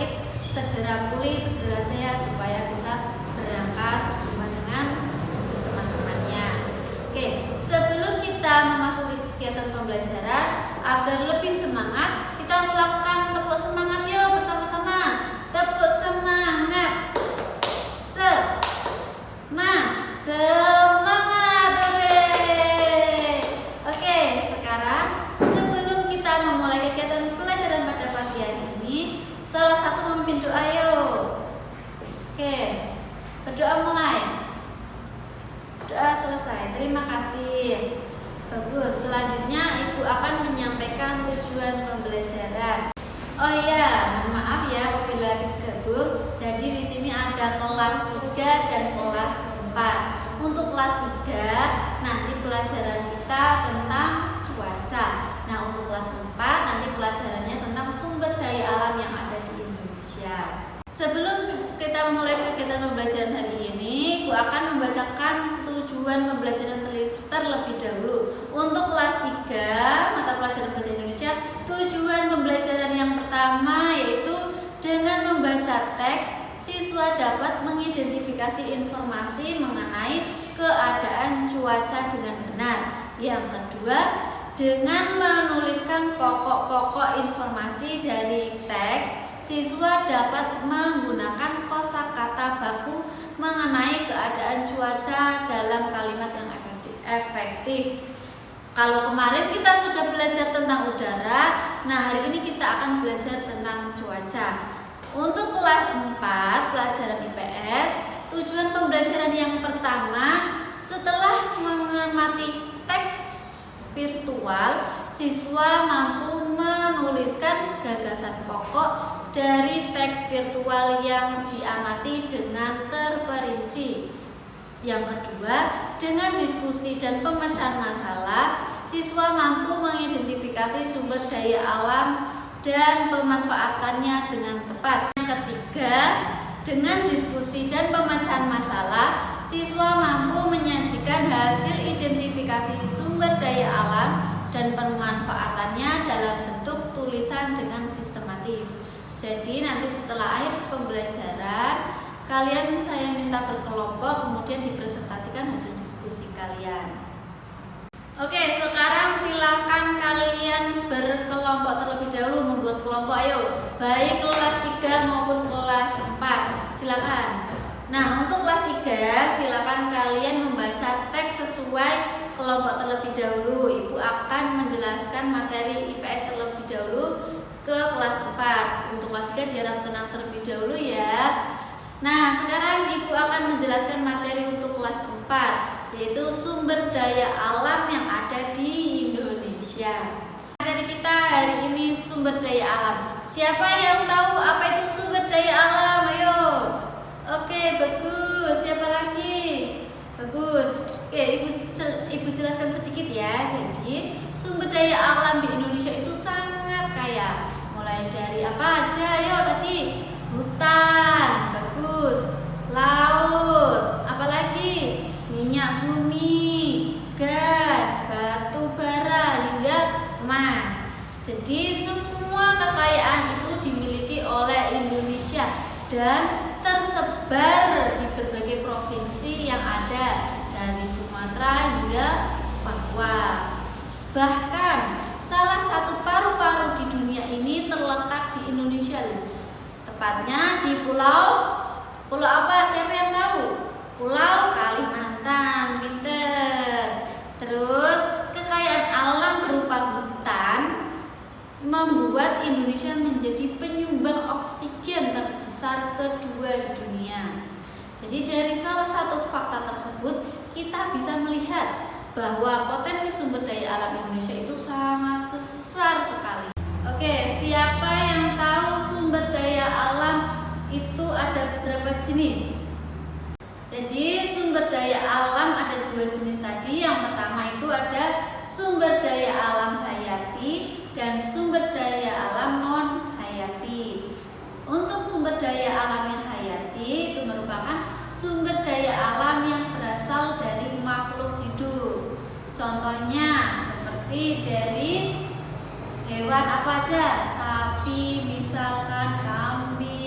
sakit segera pulih, segera sehat supaya bisa berangkat berjumpa dengan teman-temannya. Oke, sebelum kita memasuki kegiatan pembelajaran, agar lebih semangat, kita melakukan tepuk semangat yuk bersama-sama. Tepuk semangat. Semangat. Oke, sekarang sebelum kita memulai kegiatan pelajaran pada pagi hari ini, salah satu memimpin doa yuk. Oke, berdoa mulai. Doa selesai. Terima kasih. Bagus. Selanjutnya Ibu akan menyampaikan tujuan pembelajaran. Oh iya, mohon maaf ya bila digabung. Jadi di sini ada kelas 3 dan kelas 4. Untuk kelas 3 nanti pelajaran kita tentang cuaca. Nah, untuk kelas 4 nanti pelajarannya tentang sumber daya alam yang ada di Indonesia. Sebelum kita memulai kegiatan pembelajaran hari ini, Ibu akan membacakan tujuan pembelajaran terlebih dahulu. Untuk kelas 3 mata pelajaran bahasa Indonesia, tujuan pembelajaran yang pertama yaitu dengan membaca teks, siswa dapat mengidentifikasi informasi mengenai keadaan cuaca dengan benar. Yang kedua, dengan menuliskan pokok-pokok informasi dari teks, siswa dapat menggunakan kosakata baku mengenai keadaan cuaca dalam kalimat yang efektif. Kalau kemarin kita sudah belajar tentang udara, nah hari ini kita akan belajar tentang cuaca. Untuk kelas 4 pelajaran IPS, tujuan pembelajaran yang pertama, setelah mengamati teks virtual, siswa mampu menuliskan gagasan pokok dari teks virtual yang diamati dengan terperinci. Yang kedua, dengan diskusi dan pemecahan masalah, siswa mampu mengidentifikasi sumber daya alam dan pemanfaatannya dengan tepat. Yang ketiga, dengan diskusi dan pemecahan masalah, siswa mampu menyajikan hasil identifikasi sumber daya alam dan pemanfaatannya dalam bentuk tulisan dengan sistematis. Jadi nanti setelah akhir pembelajaran, kalian saya minta berkelompok, kemudian dipresentasikan hasil diskusi kalian. Oke, sekarang silakan kalian berkelompok terlebih dahulu, membuat kelompok ayo. Baik kelas 3 maupun kelas 4. Silakan. Nah, untuk kelas 3 silakan kalian membaca teks sesuai kelompok terlebih dahulu. Ibu akan menjelaskan materi IPS terlebih dahulu ke kelas 4. Untuk kelas 3 diharap tenang terlebih dahulu ya. Nah, sekarang Ibu akan menjelaskan materi untuk kelas 4, yaitu sumber daya alam yang ada di Indonesia. Materi kita hari ini sumber daya alam. Siapa yang tahu apa itu sumber daya alam? Ayo. Oke, bagus. Siapa lagi? Bagus. Oke, Ibu jelaskan sedikit ya. Jadi, sumber daya alam di Indonesia itu sangat kaya. Mulai dari apa aja? Ayo tadi. Hutan, bagus. Laut, apalagi? Minyak bumi, gas, batu bara hingga emas. Jadi semua kekayaan itu dimiliki oleh Indonesia dan tersebar di berbagai provinsi yang ada dari Sumatera hingga Papua. Bahkan salah satu paru-paru di dunia ini terletak di Indonesia loh. Tepatnya di pulau apa? Siapa yang tahu? Pulau Kalimantan. Pinter. Terus kekayaan alam berupa hutan membuat Indonesia menjadi penyumbang oksigen terbesar kedua di dunia. Jadi dari salah satu fakta tersebut kita bisa melihat bahwa potensi sumber daya alam Indonesia itu sangat besar sekali. Oke, siapa yang tahu sumber daya alam itu ada berapa jenis? Jadi sumber daya alam ada 2 jenis tadi. Yang pertama itu ada sumber daya alam hayati dan sumber daya alam non hayati. Untuk sumber daya alam yang hayati itu merupakan sumber daya alam yang berasal dari makhluk hidup. Contohnya seperti dari hewan apa aja? Sapi, misalkan kambing,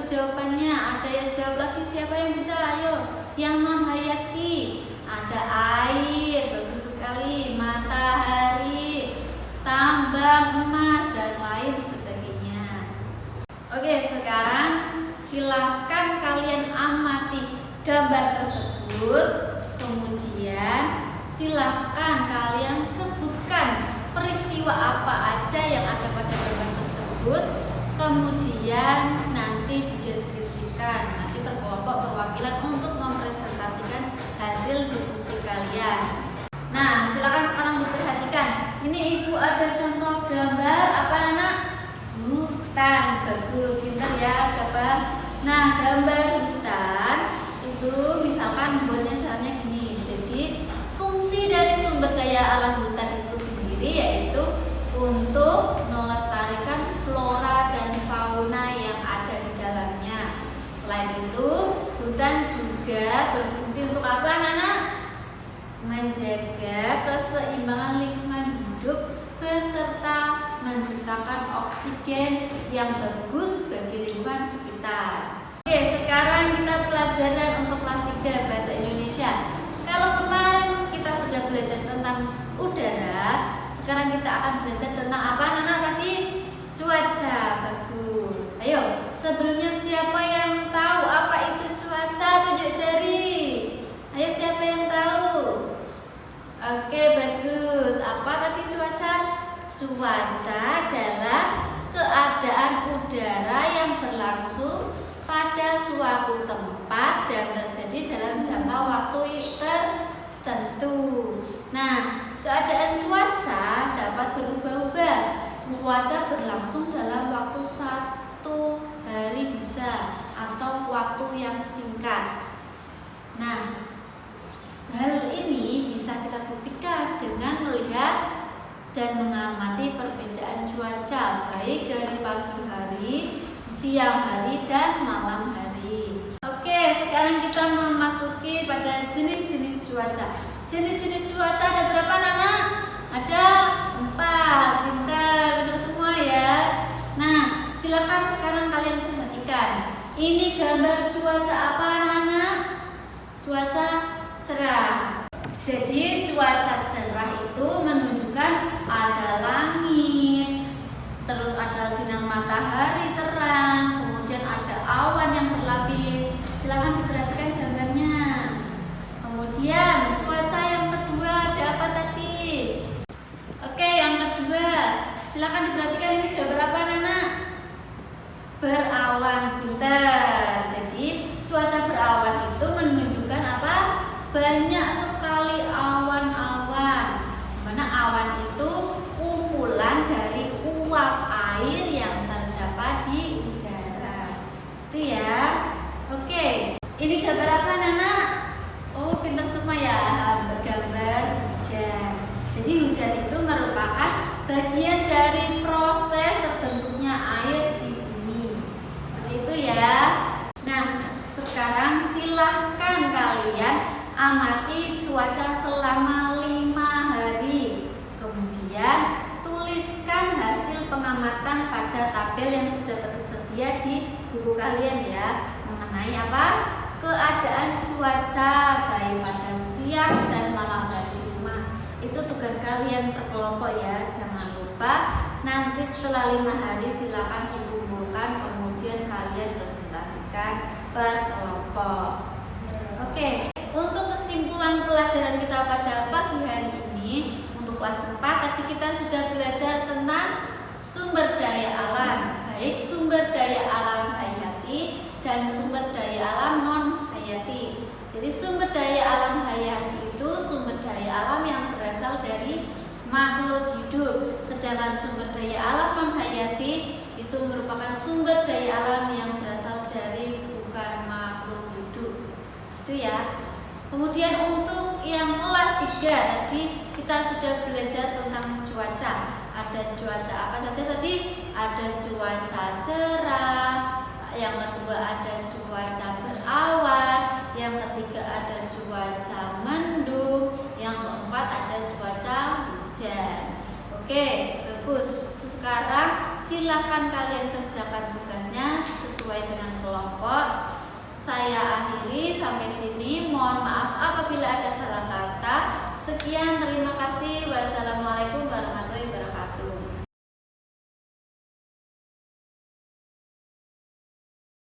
jawabannya. Ada yang jawab lagi, siapa yang bisa? Ayo. Yang non hayati. Ada air, bagus sekali. Matahari, tambang emas, dan lain sebagainya. Oke, sekarang silahkan kalian amati gambar tersebut. Kemudian silahkan kalian sebutkan peristiwa apa aja yang ada pada gambar tersebut. Kemudian nanti dideskripsikan, nanti berkelompok perwakilan untuk mempresentasikan hasil diskusi kalian. Nah, silakan sekarang diperhatikan. Ini ibu ada contoh gambar apa anak? Hutan. Bagus, pintar ya, coba. Nah, gambar hutan itu misalkan buatnya caranya gini. Jadi fungsi dari sumber daya alam hutan itu sendiri yaitu untuk melestarikan flora dan fauna yang ada di dalamnya. Selain itu, hutan juga berfungsi untuk apa, anak-anak? Menjaga keseimbangan lingkungan hidup beserta menciptakan oksigen yang bagus bagi lingkungan sekitar. Oke, sekarang kita pelajaran untuk kelas 3 Bahasa Indonesia. Kalau kemarin kita sudah belajar tentang udara, sekarang kita akan belajar tentang apa, anak-anak tadi? Cuaca. Bagus. Ayo, sebelumnya siapa yang tahu apa itu cuaca? Tunjuk jari. Ayo, siapa yang tahu? Oke, bagus. Apa tadi cuaca? Cuaca adalah keadaan udara yang berlangsung pada suatu tempat dan terjadi dalam jangka waktu tertentu. Nah, keadaan cuaca dapat berubah-ubah. Cuaca berlangsung dalam waktu 1 hari bisa atau waktu yang singkat. Nah, hal ini bisa kita buktikan dengan melihat dan mengamati perbedaan cuaca baik dari pagi hari, siang hari, dan malam hari. Oke, sekarang kita memasuki pada jenis-jenis cuaca. Jenis-jenis cuaca ada berapa, anak? Ada 4. Pintar semua ya. Nah, silakan sekarang kalian perhatikan. Ini gambar cuaca apa, anak-anak? Cuaca cerah. Jadi cuaca cerah itu menunjukkan ada langit, terus ada sinar matahari terang, kemudian ada awan yang berlapis. Silakan diperhatikan gambarnya. Kemudian cuaca yang kedua ada apa tadi? Oke, yang kedua, silakan diperhatikan ini gambar apa, anak? Berawan. Pintar. Jadi cuaca berawan itu menunjukkan apa? Banyak sekali awan-awan. Dimana awan itu kumpulan dari uap air yang terdapat di udara. Itu ya. Oke, ini gambar apa, anak? Oh, pintar semua ya. Gambar hujan. Jadi hujan itu merupakan bagian dari proses terbentuknya air di bumi. Seperti itu ya. Nah, sekarang silahkan kalian amati cuaca selama 5 hari. Kemudian tuliskan hasil pengamatan pada tabel yang sudah tersedia di buku kalian ya, mengenai apa? Keadaan cuaca baik pada siang dan malam hari di rumah. Itu tugas kalian berkelompok ya, jangan lupa. Nanti setelah 5 hari silakan dikumpulkan, kemudian kalian presentasikan per kelompok. Oke, untuk kesimpulan pelajaran kita pada pagi hari ini, untuk kelas 4 tadi kita sudah belajar tentang sumber daya alam, baik sumber daya alam hayati dan sumber daya alam non hayati. Jadi sumber daya alam hayati itu sumber daya alam yang berasal dari makhluk hidup, sedangkan sumber daya alam non hayati itu merupakan sumber daya alam yang berasal dari bukan makhluk hidup. Itu ya. Kemudian untuk yang kelas 3 tadi kita sudah belajar tentang cuaca. Ada cuaca apa saja tadi? Ada cuaca cerah, yang kedua ada cuaca berawan, yang ketiga ada cuaca mendung, yang keempat ada cuaca hujan. Oke, bagus. Sekarang silakan kalian kerjakan tugasnya sesuai dengan kelompok. Saya akhiri sampai sini. Mohon maaf